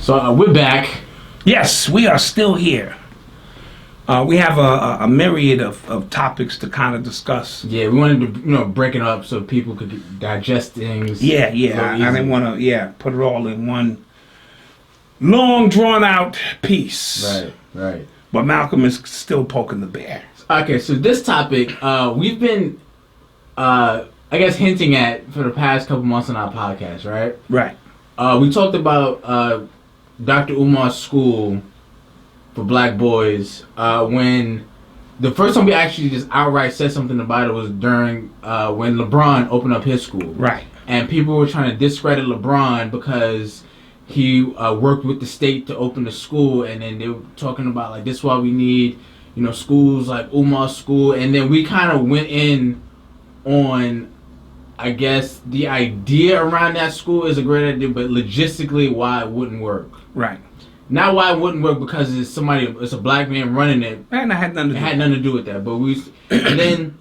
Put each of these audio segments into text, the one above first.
So we're back. Yes, we are still here. We have a myriad of topics to kind of discuss. Yeah, we wanted to break it up so people could digest things. Yeah. I didn't want to put it all in one long drawn out piece. Right. But Malcolm is still poking the bear. Okay, so this topic we've been I guess hinting at for the past couple months on our podcast, right? Right. We talked about Dr. Umar's school for black boys. When the first time we actually just outright said something about it was during when LeBron opened up his school. Right. And people were trying to discredit LeBron because he worked with the state to open the school, and then they were talking about like this is why we need schools like Umar's school, and then we kind of went in on, I guess, the idea around that school is a great idea, but logistically why it wouldn't work. Right. Not why it wouldn't work because it's a black man running it. And it had nothing to do with that. But and then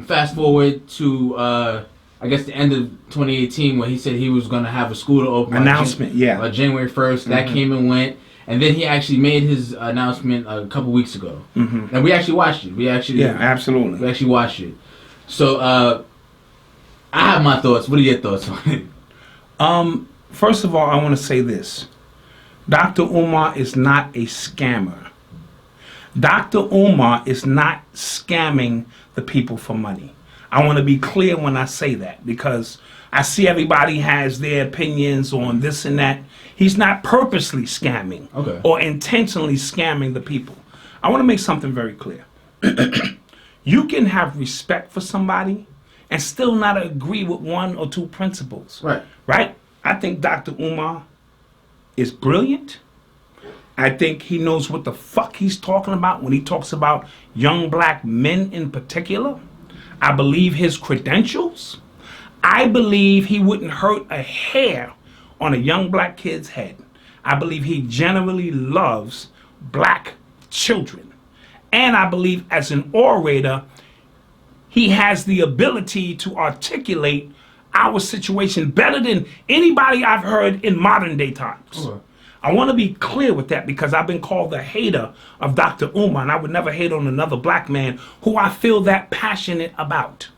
fast forward to I guess the end of 2018 when he said he was going to have a school to open. Announcement, January 1st. That came and went. And then he actually made his announcement a couple weeks ago. Mm-hmm. And we actually watched it. Absolutely. We actually watched it. So I have my thoughts. What are your thoughts on it? First of all, I want to say this. Dr. Umar is not a scammer. Dr. Umar is not scamming the people for money. I want to be clear when I say that because I see everybody has their opinions on this and that. He's not purposely scamming or intentionally scamming the people. I want to make something very clear. You can have respect for somebody and still not agree with one or two principles. Right? I think Dr. Umar is brilliant. I think he knows what the fuck he's talking about when he talks about young black men in particular. I believe his credentials. I believe he wouldn't hurt a hair on a young black kid's head. I believe he generally loves black children. And I believe as an orator, he has the ability to articulate our situation better than anybody I've heard in modern day times. I want to be clear with that because I've been called the hater of Dr. Umar, and I would never hate on another black man who I feel that passionate about,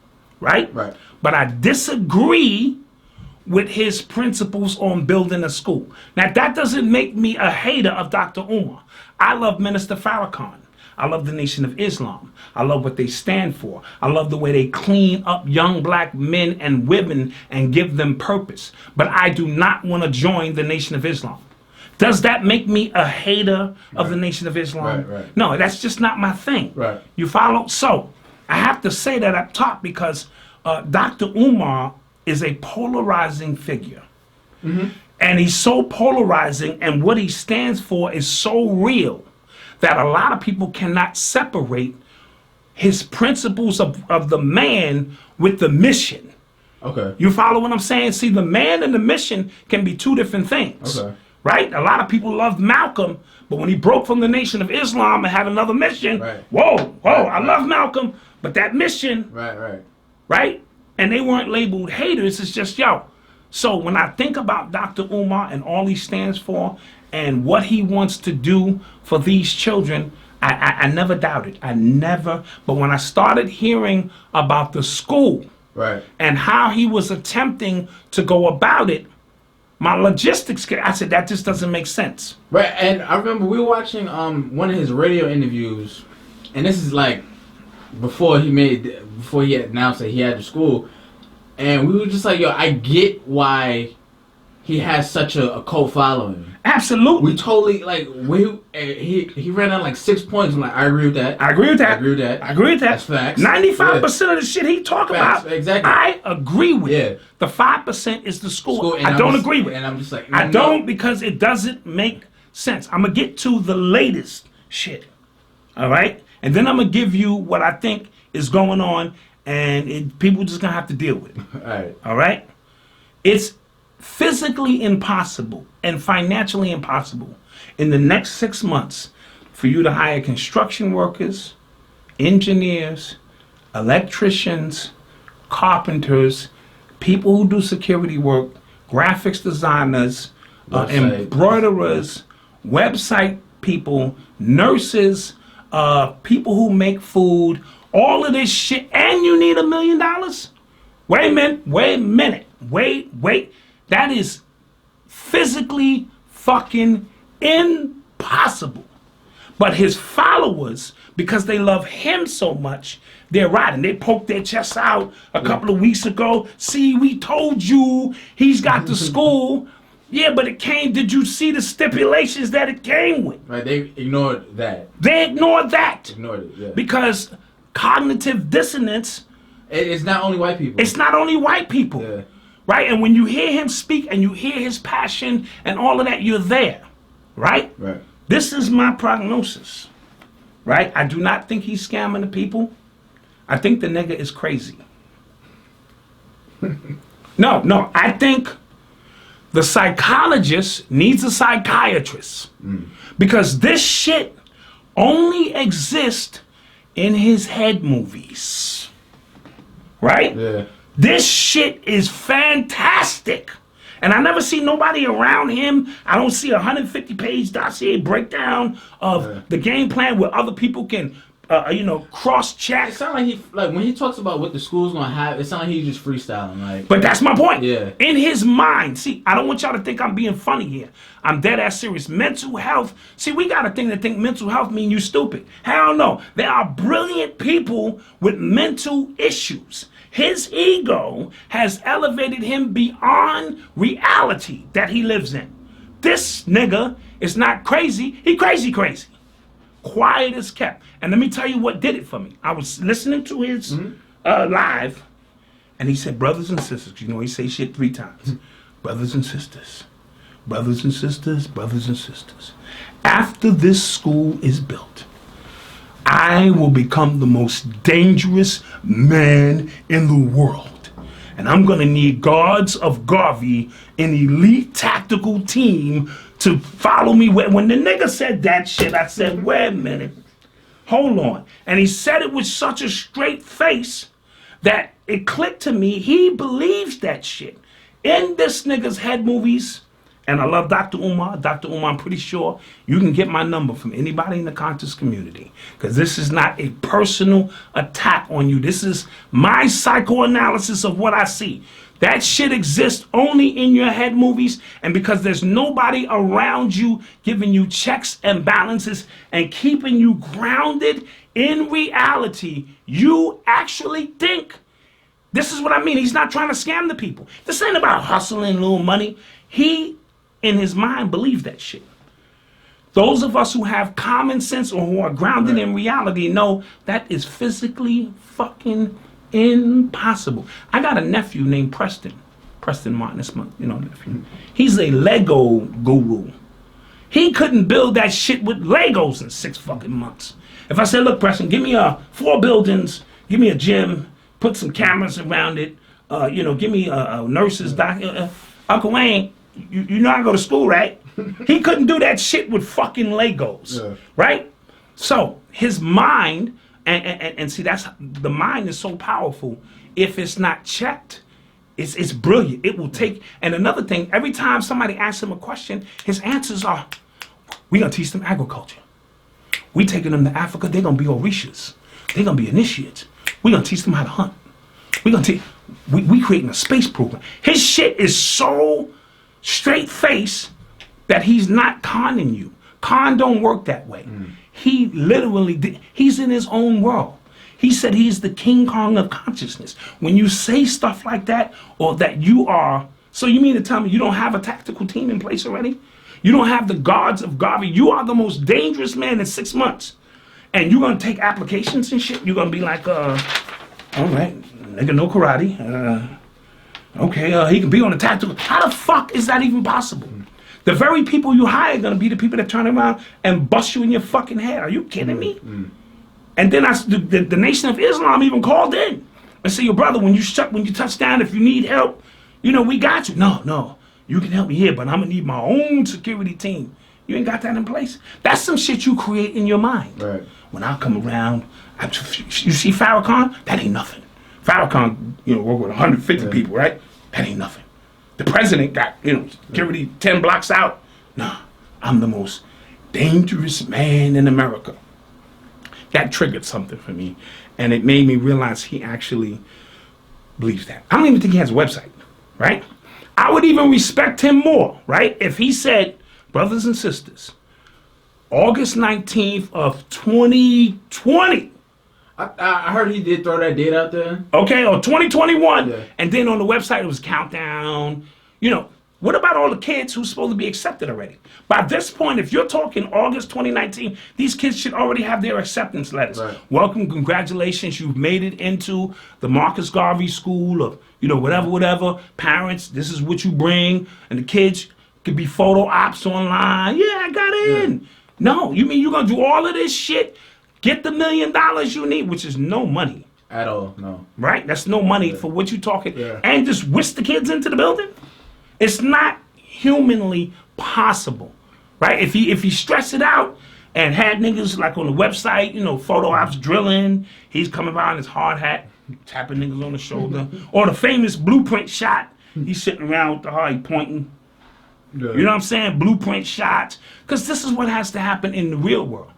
right? But I disagree with his principles on building a school. Now, that doesn't make me a hater of Dr. Umar. I love Minister Farrakhan. I love the Nation of Islam. I love what they stand for. I love the way they clean up young black men and women and give them purpose. But I do not want to join the Nation of Islam. Does that make me a hater of the Nation of Islam? No, that's just not my thing. You follow? So I have to say that up top because Dr. Umar is a polarizing figure. And he's so polarizing, and what he stands for is so real that a lot of people cannot separate his principles of the man with the mission. You follow what I'm saying? See, the man and the mission can be two different things. Right? A lot of people love Malcolm, but when he broke from the Nation of Islam and had another mission, I love Malcolm, but that mission, right? And they weren't labeled haters, it's just, So when I think about Dr. Umar and all he stands for and what he wants to do for these children, I never doubted. But when I started hearing about the school and how he was attempting to go about it, my logistics, I said, that just doesn't make sense. And I remember we were watching one of his radio interviews, and this is like before he announced that he had the school, and we were just like, I get why he has such a cult following. Absolutely. We totally, he ran out like 6 points. I'm like, I agree with that. I agree with that. That's facts. 95% of the shit he talk about, exactly. I agree with. The 5% is the school. I don't agree with. And I'm just like, I don't because it doesn't make sense. I'm going to get to the latest shit. All right? And then I'm going to give you what I think is going on, and people just going to have to deal with it. All right? It's physically impossible and financially impossible in the next 6 months for you to hire construction workers, engineers, electricians, carpenters, people who do security work, graphics designers, embroiderers, website people, nurses, people who make food, all of this shit, and you need $1 million? Wait a minute. That is physically fucking impossible. But his followers, because they love him so much, they're riding. They poked their chests out a couple of weeks ago. See, we told you he's got the school. Yeah, but it came, did you see the stipulations that it came with? Right, they ignored that. They ignored that. Ignored it, yeah. Because cognitive dissonance. It's not only white people. It's not only white people. Yeah. Right? And when you hear him speak and you hear his passion and all of that, you're there. Right? Right. This is my prognosis. Right? I do not think he's scamming the people. I think the nigga is crazy. No, I think the psychologist needs a psychiatrist. Because this shit only exists in his head movies. Right? Yeah. This shit is fantastic. And I never see nobody around him. I don't see a 150-page dossier breakdown of the game plan where other people can, cross-check. It sounds like when he talks about what the school's gonna have, it sounds like he's just freestyling. Like, but that's my point. Yeah. In his mind, see, I don't want y'all to think I'm being funny here. I'm dead ass serious. Mental health. See, we got a thing that think mental health mean you stupid. Hell no. There are brilliant people with mental issues. His ego has elevated him beyond reality that he lives in. This nigga is not crazy. He crazy. Quiet as kept. And let me tell you what did it for me. I was listening to his live, and he said, brothers and sisters. He say shit 3 times. Brothers and sisters. Brothers and sisters. Brothers and sisters. After this school is built, I will become the most dangerous man in the world. And I'm going to need guards of Garvey, an elite tactical team to follow me. When the nigga said that shit, I said, wait a minute. Hold on. And he said it with such a straight face that it clicked to me. He believes that shit. In this nigga's head movies, and I love Dr. Umar. Dr. Umar, I'm pretty sure you can get my number from anybody in the conscious community. Because this is not a personal attack on you. This is my psychoanalysis of what I see. That shit exists only in your head movies. And because there's nobody around you giving you checks and balances and keeping you grounded in reality, you actually think. This is what I mean. He's not trying to scam the people. This ain't about hustling a little money. He, in his mind, believes that shit. Those of us who have common sense or who are grounded in reality know that is physically fucking impossible. I got a nephew named Preston Martin. That's my nephew. He's a Lego guru. He couldn't build that shit with Legos in 6 fucking months. If I said, look, Preston, give me 4 buildings, give me a gym, put some cameras around it, give me a nurse's doc. Uncle Wayne, you know I go to school, right? He couldn't do that shit with fucking Legos, right? So his mind, and see, that's the mind is so powerful. If it's not checked, it's brilliant. It will take. And another thing, every time somebody asks him a question, his answers are, "We gonna teach them agriculture. We taking them to Africa. They're gonna be Orishas. They're gonna be initiates. We gonna teach them how to hunt. We gonna teach. We creating a space program." His shit is so straight face that he's not conning you. Con don't work that way. He literally he's in his own world. He said he's the King Kong of consciousness. When you say stuff like that, or that you are, so you mean to tell me you don't have a tactical team in place already? You don't have the guards of Garvey. You are the most dangerous man in 6 months. And you're gonna take applications and shit? You're gonna be like, all right, nigga, no karate. Okay, he can be on the tactical. How the fuck is that even possible? The very people you hire are going to be the people that turn around and bust you in your fucking head. Are you kidding me? And then the Nation of Islam even called in and said, your brother, when you touch down, if you need help, we got you. No, you can help me here, but I'm going to need my own security team. You ain't got that in place. That's some shit you create in your mind. Right. When I come around, you see Farrakhan? That ain't nothing. Farrakhan, work with 150 people, right? That ain't nothing. the president got, security 10 blocks out. No, I'm the most dangerous man in America. That triggered something for me, and it made me realize he actually believes that. I don't even think he has a website, right? I would even respect him more, right? If he said, brothers and sisters, August 19th of 2020. I heard he did throw that date out there. Okay, or 2021. Yeah. And then on the website it was countdown. What about all the kids who's supposed to be accepted already? By this point, if you're talking August 2019, these kids should already have their acceptance letters. Right. Welcome, congratulations, you've made it into the Marcus Garvey School of, whatever. Parents, this is what you bring. And the kids could be photo ops online. Yeah, I got in. Yeah. No, you mean you're going to do all of this shit, get the $1 million you need, which is no money. At all, no. Right? That's no money for what you're talking. Yeah. And just whisk the kids into the building? It's not humanly possible, right? If he stressed it out and had niggas like on the website, photo ops drilling, he's coming by in his hard hat, tapping niggas on the shoulder, or the famous blueprint shot, he's sitting around with the hard pointing. Yeah. You know what I'm saying? Blueprint shots, because this is what has to happen in the real world.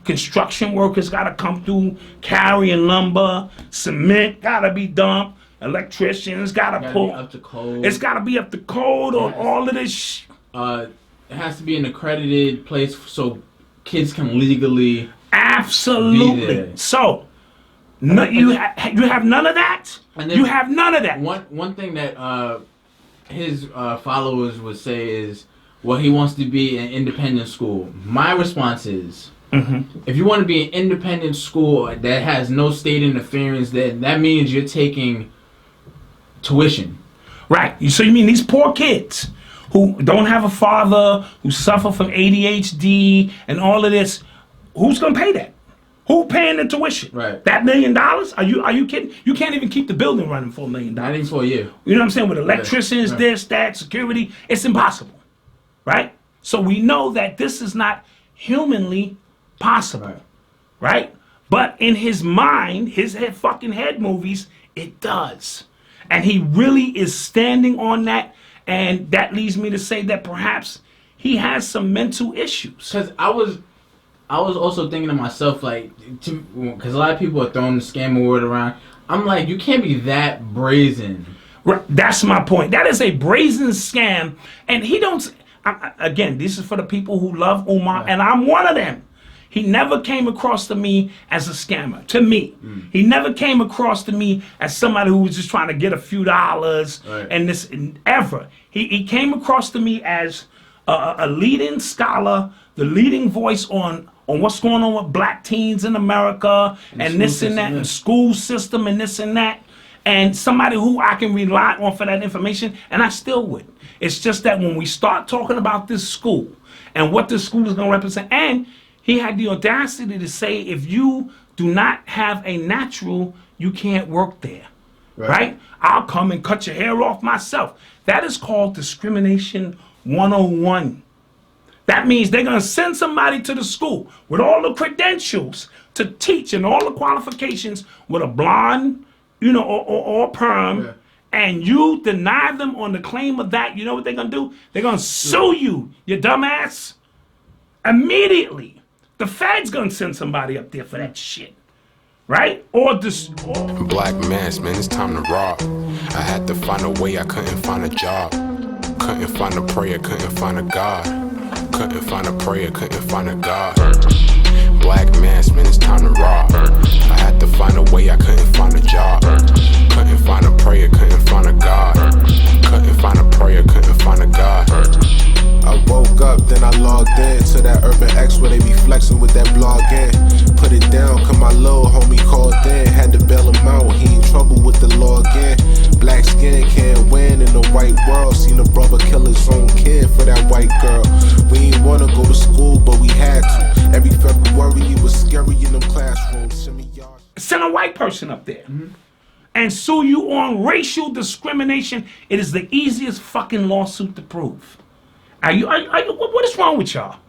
Construction workers got to come through carrying lumber, cement got to be dumped. Electricians gotta pull. Be up to code. It's gotta be up to code on all of this. It has to be an accredited place so kids can legally. Absolutely. Be there. So, you have none of that. And you have none of that. One thing that his followers would say is, well, he wants to be an independent school. My response is, if you want to be an independent school that has no state interference, that means you're taking tuition. Right. So you mean these poor kids who don't have a father, who suffer from ADHD and all of this, who's going to pay that? Who paying the tuition? Right. That $1 million? Are you kidding? You can't even keep the building running for $1 million. Not even for a year. You know what I'm saying? With electricians, right. This, that, security, it's impossible. Right? So we know that this is not humanly possible. Right? But in his mind, his fucking head movies, it does. And he really is standing on that, and that leads me to say that perhaps he has some mental issues. Because I was also thinking to myself, because a lot of people are throwing the scammer word around. I'm like, you can't be that brazen. Right, that's my point. That is a brazen scam, and he don't. Again, this is for the people who love Umar, right. And I'm one of them. He never came across to me as a scammer. To me, he never came across to me as somebody who was just trying to get a few dollars, right. And this ever. He came across to me as a leading scholar, the leading voice on what's going on with black teens in America and this and that, and school system and this and that, and somebody who I can rely on for that information, and I still would. It's just that when we start talking about this school and what this school is going to represent, and he had the audacity to say, if you do not have a natural, you can't work there, right? I'll come and cut your hair off myself. That is called discrimination 101. That means they're going to send somebody to the school with all the credentials to teach and all the qualifications with a blonde, or perm, yeah. And you deny them on the claim of that. You know what they're going to do? They're going to sue you dumbass, immediately. The Fed's gonna send somebody up there for that shit, right? Black mass, man, it's time to rob. I had to find a way, I couldn't find a job. Couldn't find a prayer, couldn't find a God. Couldn't find a prayer, couldn't find a God. Black mass, man, it's time to rob. I had to find a way, I couldn't find a job. Couldn't find a prayer, couldn't find a God. Couldn't find a prayer, couldn't find a God. I woke up, then I logged in to that Urban X where they be flexing with that blog in. Put it down, cause my little homie called in. Had to bail him out, he in trouble with the law again. Black skin can't win in the white world. Seen a brother kill his own kid for that white girl. We ain't wanna go to school, but we had to. Every February it was scary in them classrooms. Send a white person up there. And sue you on racial discrimination. It is the easiest fucking lawsuit to prove. What is wrong with y'all?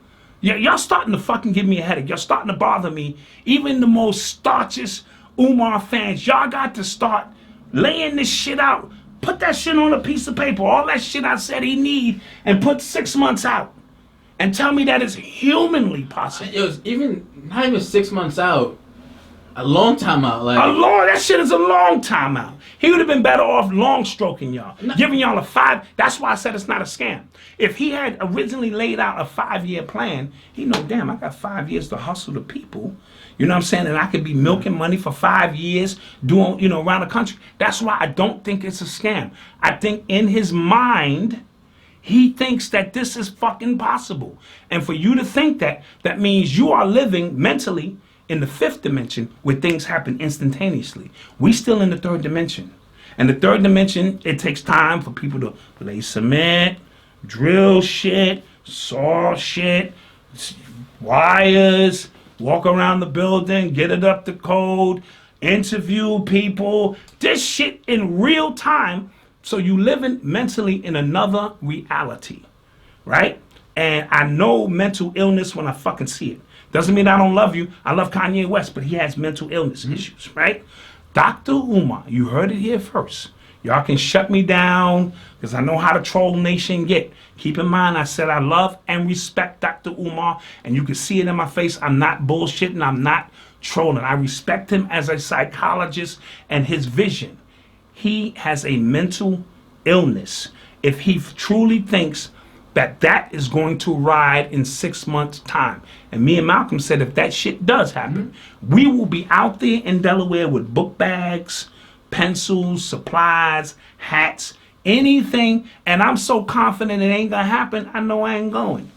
Y'all starting to fucking give me a headache. Y'all starting to bother me. Even the most staunchest Umar fans, y'all got to start laying this shit out Put that shit on a piece of paper. All that shit I said he need, and put 6 months out. And tell me that is humanly possible. It was not even 6 months out. A long time out. That shit is a long time out. He would have been better off long stroking y'all. Giving y'all a 5. That's why I said it's not a scam. If he had originally laid out a 5-year plan, he know, damn, I got 5 years to hustle the people. You know what I'm saying? And I could be milking money for 5 years, doing, around the country. That's why I don't think it's a scam. I think in his mind, he thinks that this is fucking possible. And for you to think that, that means you are living mentally in the 5th dimension where things happen instantaneously. We still in the 3rd dimension. And the 3rd dimension, it takes time for people to lay cement, drill shit, saw shit, wires, walk around the building, get it up to code, interview people. This shit in real time. So you living mentally in another reality, right? And I know mental illness when I fucking see it. Doesn't mean I don't love you. I love Kanye West, but he has mental illness issues, right? Dr. Umar, you heard it here first. Y'all can shut me down because I know how the troll nation get. Keep in mind, I said I love and respect Dr. Umar, and you can see it in my face. I'm not bullshitting. I'm not trolling. I respect him as a psychologist and his vision. He has a mental illness. If he truly thinks that is going to ride in 6 months' time. And me and Malcolm said if that shit does happen, we will be out there in Delaware with book bags, pencils, supplies, hats, anything. And I'm so confident it ain't gonna happen, I know I ain't going.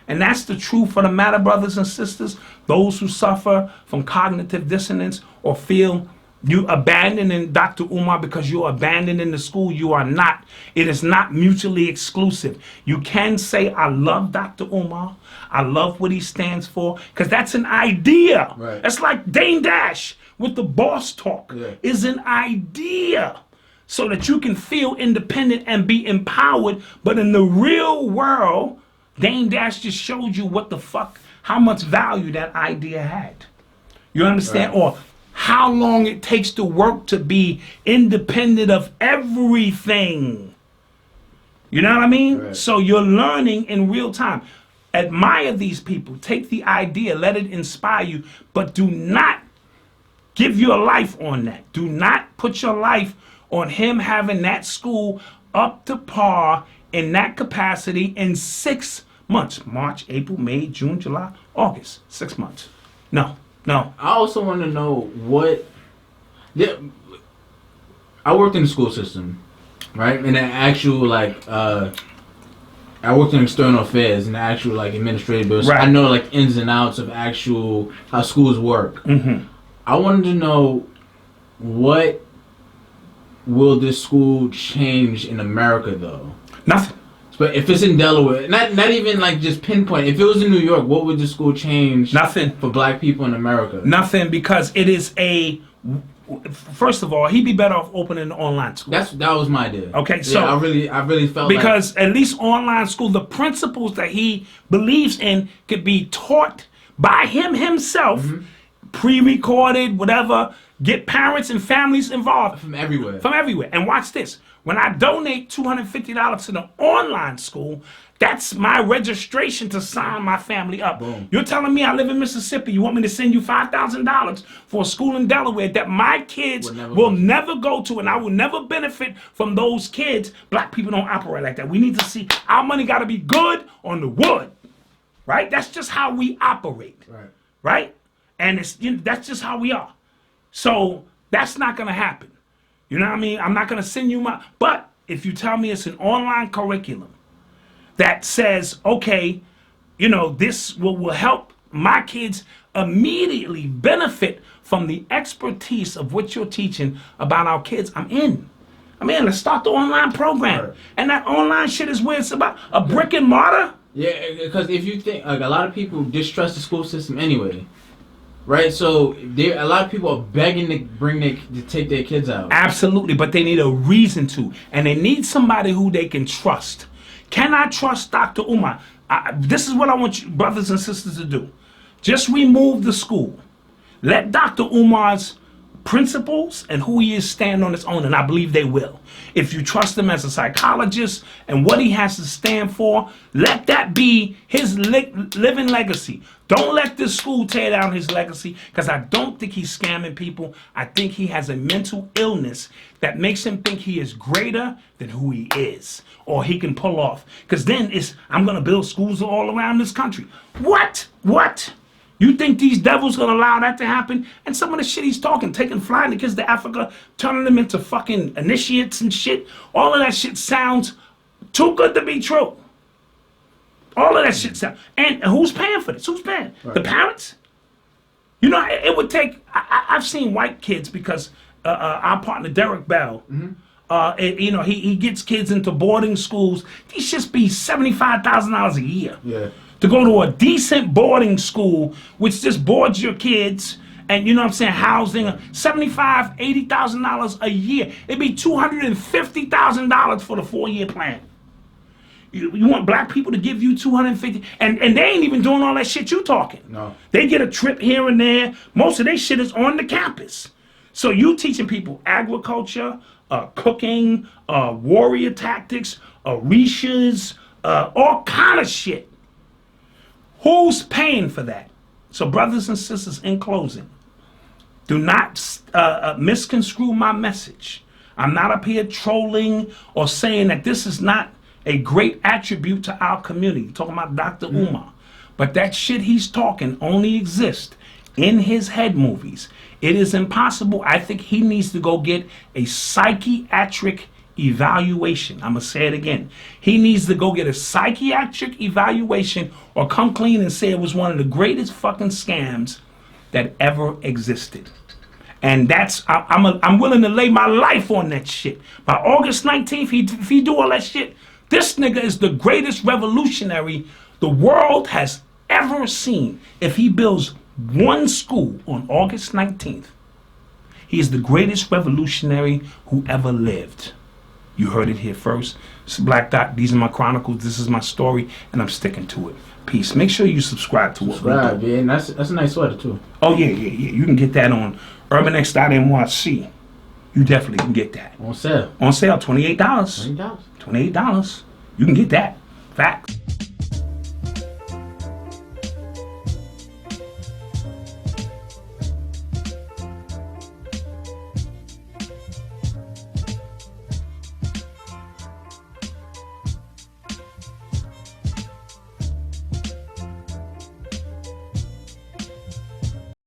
And that's the truth of the matter, brothers and sisters. Those who suffer from cognitive dissonance or feel you abandoning Dr. Umar because you're abandoning the school, you are not. It is not mutually exclusive. You can say, I love Dr. Umar. I love what he stands for, because that's an idea. Right. That's like Dame Dash with the boss talk, is an idea. So that you can feel independent and be empowered. But in the real world, Dame Dash just showed you what the fuck, how much value that idea had. You understand? Right. Or how long it takes to work to be independent of everything. You know what I mean? Right. So you're learning in real time. Admire these people. Take the idea. Let it inspire you. But do not give your life on that. Do not put your life on him having that school up to par in that capacity in 6 months. March, April, May, June, July, August. 6 months. No. I also want to know I worked in the school system, right? In the actual, I worked in external affairs and the actual, administrative bills. Right. I know, ins and outs of actual, how schools work. Mm-hmm. I wanted to know, what will this school change in America, though? Nothing. But if it's in Delaware, not even just pinpoint. If it was in New York, what would the school change? Nothing for black people in America. Nothing, because it is first of all, he'd be better off opening an online school. That was my idea. Okay, so I really felt because at least online school, the principles that he believes in could be taught by him himself, pre-recorded, whatever. Get parents and families involved from everywhere. And watch this. When I donate $250 to the online school, that's my registration to sign my family up. Boom. You're telling me I live in Mississippi, you want me to send you $5,000 for a school in Delaware that my kids will never go to, and I will never benefit from those kids. Black people don't operate like that. We need to see our money got to be good on the wood, right? That's just how we operate, right? And that's just how we are. So that's not going to happen. You know what I mean? I'm not going to send you but if you tell me it's an online curriculum that says, okay, this will help my kids immediately benefit from the expertise of what you're teaching about our kids, I'm in. Let's start the online program. Right. And that online shit is where it's about a brick and mortar. Yeah, because if you think, a lot of people distrust the school system anyway. Right, so a lot of people are begging to take their kids out. Absolutely, but they need a reason to, and they need somebody who they can trust. Can I trust Dr. Umar? This is what I want you, brothers and sisters, to do. Just remove the school. Let Dr. Umar's principles and who he is stand on his own, and I believe they will. If you trust him as a psychologist and what he has to stand for, let that be his living legacy. Don't let this school tear down his legacy, because I don't think he's scamming people. I think he has a mental illness that makes him think he is greater than who he is, or he can pull off. Because then it's, I'm going to build schools all around this country. What? You think these devils gonna allow that to happen? And some of the shit he's talking, taking flying the kids to Africa, turning them into fucking initiates and shit. All of that shit sounds too good to be true. All of that shit sounds. And who's paying for this? Who's paying? Right. The parents? You know, it would take. I've seen white kids, because our partner Derek Bell. You know, he gets kids into boarding schools. These shits be $75,000 a year. Yeah. To go to a decent boarding school, which just boards your kids, and you know what I'm saying, housing, $75,000, $80,000 a year. It'd be $250,000 for the 4-year plan. You want black people to give you $250,000, and they ain't even doing all that shit you talking. No. They get a trip here and there. Most of their shit is on the campus. So you teaching people agriculture, cooking, warrior tactics, Orishas, all kind of shit. Who's paying for that? So brothers and sisters, in closing, do not misconstrue my message. I'm not up here trolling or saying that this is not a great attribute to our community. Talking about Dr. Umar. But that shit he's talking only exists in his head movies. It is impossible. I think he needs to go get a psychiatric evaluation. I'm gonna say it again. He needs to go get a psychiatric evaluation, or come clean and say it was one of the greatest fucking scams that ever existed. And that's, I'm willing to lay my life on that shit. By August 19th, if he do all that shit, this nigga is the greatest revolutionary the world has ever seen. If he builds one school on August 19th, he is the greatest revolutionary who ever lived. You heard it here first. It's Black Dot. These are my chronicles. This is my story, and I'm sticking to it. Peace. Make sure you subscribe to what we do. Yeah, and that's a nice sweater too. Oh yeah. You can get that on urbanx.nyc. You definitely can get that. On sale. On sale, $28. $28. You can get that. Facts.